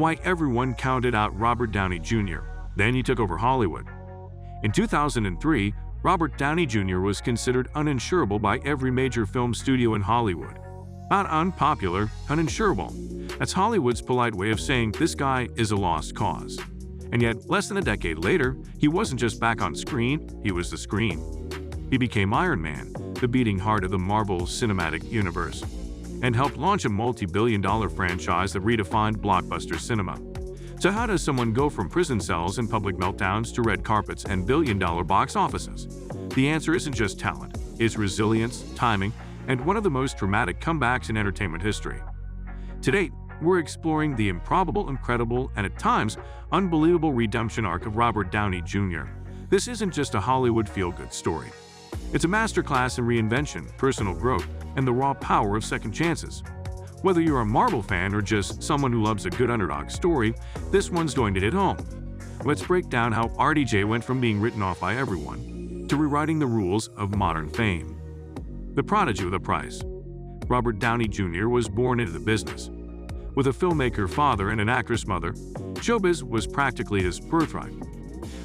why everyone counted out Robert Downey Jr. Then he took over Hollywood. In 2003, Robert Downey Jr. was considered uninsurable by every major film studio in Hollywood. Not unpopular, uninsurable. That's Hollywood's polite way of saying this guy is a lost cause. And yet, less than a decade later, he wasn't just back on screen, he was the screen. He became Iron Man, the beating heart of the Marvel Cinematic Universe, and helped launch a multi-billion-dollar franchise that redefined blockbuster cinema. So how does someone go from prison cells and public meltdowns to red carpets and billion-dollar box offices? The answer isn't just talent, it's resilience, timing, and one of the most dramatic comebacks in entertainment history. Today, we're exploring the improbable, incredible, and at times unbelievable redemption arc of Robert Downey Jr. This isn't just a Hollywood feel-good story. It's a masterclass in reinvention, personal growth, and the raw power of second chances. Whether you're a Marvel fan or just someone who loves a good underdog story, this one's going to hit home. Let's break down how RDJ went from being written off by everyone to rewriting the rules of modern fame. The prodigy with a price. Robert Downey Jr. was born into the business. With a filmmaker father and an actress mother, showbiz was practically his birthright.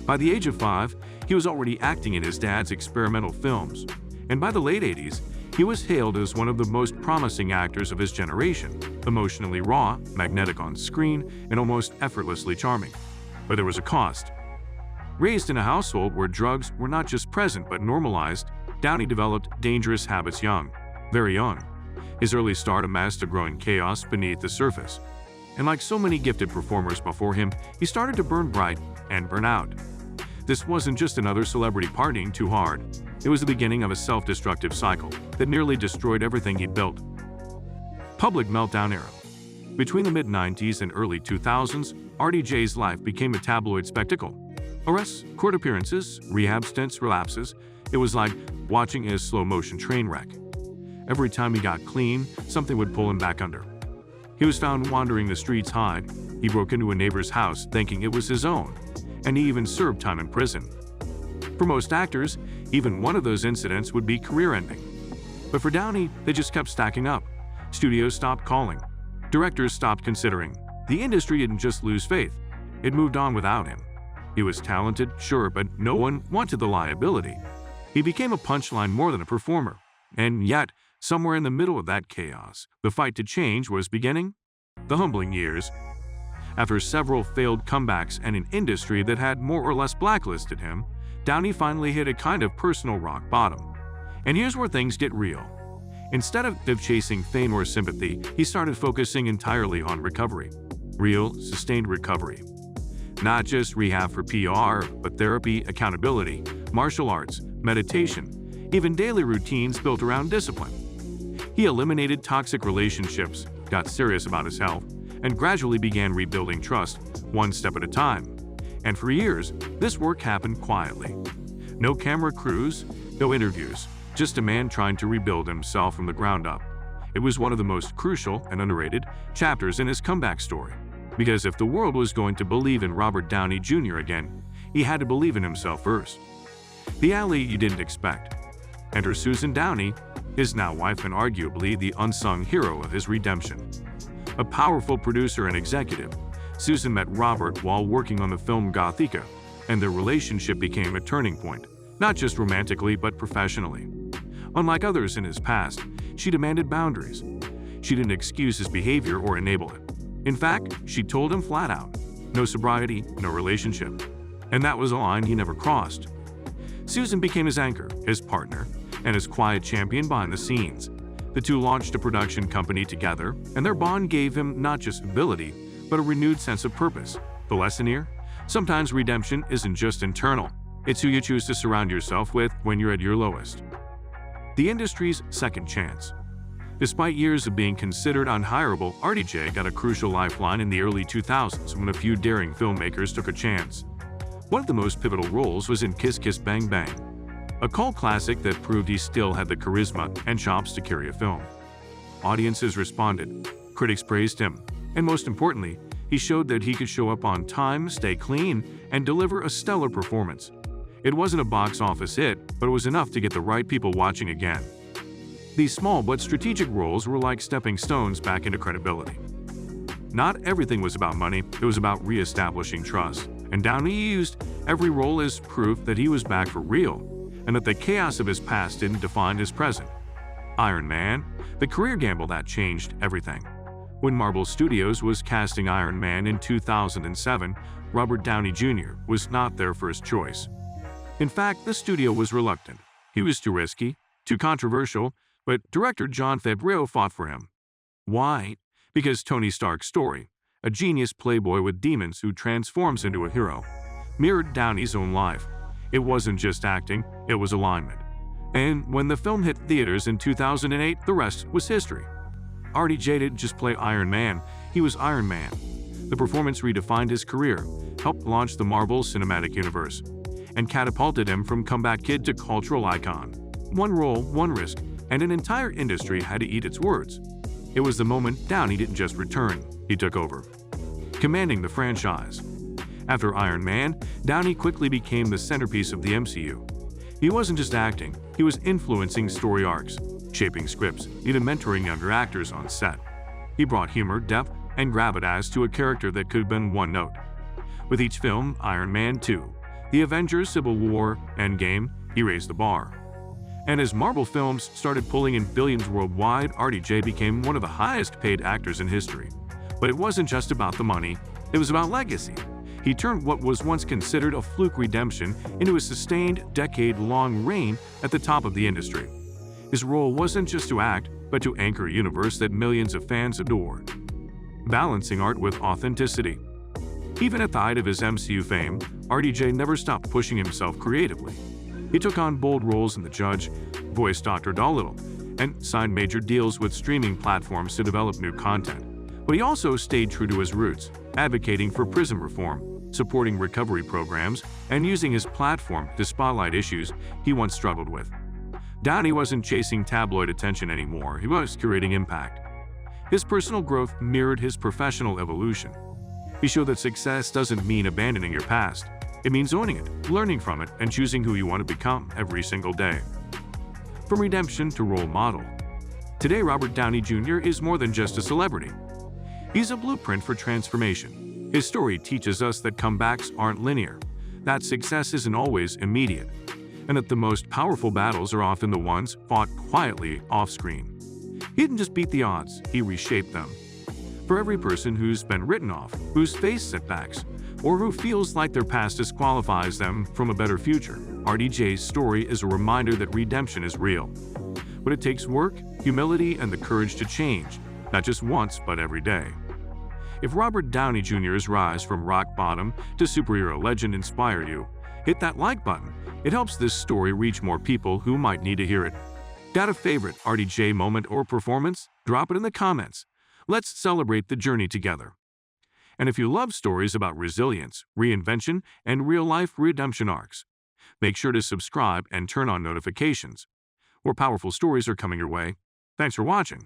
By the age of 5, he was already acting in his dad's experimental films, and by the late 80s, he was hailed as one of the most promising actors of his generation, emotionally raw, magnetic on screen, and almost effortlessly charming. But there was a cost. Raised in a household where drugs were not just present but normalized, Downey developed dangerous habits very young. His early start amassed a growing chaos beneath the surface. And like so many gifted performers before him, he started to burn bright and burn out. This wasn't just another celebrity partying too hard. It was the beginning of a self-destructive cycle that nearly destroyed everything he'd built. Public meltdown era. Between the mid-90s and early 2000s, RDJ's life became a tabloid spectacle. Arrests, court appearances, rehab stints, relapses. It was like watching a slow-motion train wreck. Every time he got clean, something would pull him back under. He was found wandering the streets high. He broke into a neighbor's house thinking it was his own, and he even served time in prison. For most actors, even one of those incidents would be career-ending. But for Downey, they just kept stacking up. Studios stopped calling. Directors stopped considering. The industry didn't just lose faith. It moved on without him. He was talented, sure, but no one wanted the liability. He became a punchline more than a performer. And yet, somewhere in the middle of that chaos, the fight to change was beginning. The humbling years. After several failed comebacks and an industry that had more or less blacklisted him, Downey finally hit a kind of personal rock bottom. And here's where things get real. Instead of chasing fame or sympathy, he started focusing entirely on recovery. Real, sustained recovery. Not just rehab for PR, but therapy, accountability, martial arts, meditation, even daily routines built around discipline. He eliminated toxic relationships, got serious about his health, and gradually began rebuilding trust, one step at a time. And for years, this work happened quietly. No camera crews, no interviews, just a man trying to rebuild himself from the ground up. It was one of the most crucial and underrated chapters in his comeback story. Because if the world was going to believe in Robert Downey Jr. again, he had to believe in himself first. The alley you didn't expect. Enter Susan Downey, his now wife and arguably the unsung hero of his redemption. A powerful producer and executive, Susan met Robert while working on the film Gothika, and their relationship became a turning point, not just romantically but professionally. Unlike others in his past, she demanded boundaries. She didn't excuse his behavior or enable it. In fact, she told him flat out, no sobriety, no relationship. And that was a line he never crossed. Susan became his anchor, his partner, and his quiet champion behind the scenes. The two launched a production company together, and their bond gave him not just ability, but a renewed sense of purpose. The lesson here? Sometimes redemption isn't just internal. It's who you choose to surround yourself with when you're at your lowest. The industry's second chance. Despite years of being considered unhireable, RDJ got a crucial lifeline in the early 2000s when a few daring filmmakers took a chance. One of the most pivotal roles was in Kiss Kiss Bang Bang, a cult classic that proved he still had the charisma and chops to carry a film. Audiences responded, critics praised him, and most importantly, he showed that he could show up on time, stay clean, and deliver a stellar performance. It wasn't a box office hit, but it was enough to get the right people watching again. These small but strategic roles were like stepping stones back into credibility. Not everything was about money, it was about re-establishing trust. And Downey used every role as proof that he was back for real, and that the chaos of his past didn't define his present. Iron Man, the career gamble that changed everything. When Marvel Studios was casting Iron Man in 2007, Robert Downey Jr. was not their first choice. In fact, the studio was reluctant. He was too risky, too controversial, but director Jon Favreau fought for him. Why? Because Tony Stark's story, a genius playboy with demons who transforms into a hero, mirrored Downey's own life. It wasn't just acting, it was alignment. And when the film hit theaters in 2008, the rest was history. RDJ didn't just play Iron Man, he was Iron Man. The performance redefined his career, helped launch the Marvel Cinematic Universe, and catapulted him from comeback kid to cultural icon. One role, one risk, and an entire industry had to eat its words. It was the moment Downey didn't just return, he took over, commanding the franchise. After Iron Man, Downey quickly became the centerpiece of the MCU. He wasn't just acting, he was influencing story arcs, shaping scripts, even mentoring younger actors on set. He brought humor, depth, and gravitas to a character that could have been one note. With each film, Iron Man 2, The Avengers, Civil War, Endgame, he raised the bar. And as Marvel films started pulling in billions worldwide, RDJ became one of the highest-paid actors in history. But it wasn't just about the money, it was about legacy. He turned what was once considered a fluke redemption into a sustained, decade-long reign at the top of the industry. His role wasn't just to act, but to anchor a universe that millions of fans adored, balancing art with authenticity. Even at the height of his MCU fame, RDJ never stopped pushing himself creatively. He took on bold roles in The Judge, voiced Dr. Dolittle, and signed major deals with streaming platforms to develop new content. But he also stayed true to his roots, advocating for prison reform, supporting recovery programs, and using his platform to spotlight issues he once struggled with. Downey wasn't chasing tabloid attention anymore, he was creating impact. His personal growth mirrored his professional evolution. He showed that success doesn't mean abandoning your past. It means owning it, learning from it, and choosing who you want to become every single day. From redemption to role model. Today, Robert Downey Jr. is more than just a celebrity. He's a blueprint for transformation. His story teaches us that comebacks aren't linear, that success isn't always immediate, and that the most powerful battles are often the ones fought quietly off-screen. He didn't just beat the odds, he reshaped them. For every person who's been written off, who's faced setbacks, or who feels like their past disqualifies them from a better future, RDJ's story is a reminder that redemption is real. But it takes work, humility, and the courage to change, not just once, but every day. If Robert Downey Jr.'s rise from rock bottom to superhero legend inspired you, hit that like button. It helps this story reach more people who might need to hear it. Got a favorite RDJ moment or performance? Drop it in the comments. Let's celebrate the journey together. And if you love stories about resilience, reinvention, and real-life redemption arcs, make sure to subscribe and turn on notifications. More powerful stories are coming your way. Thanks for watching.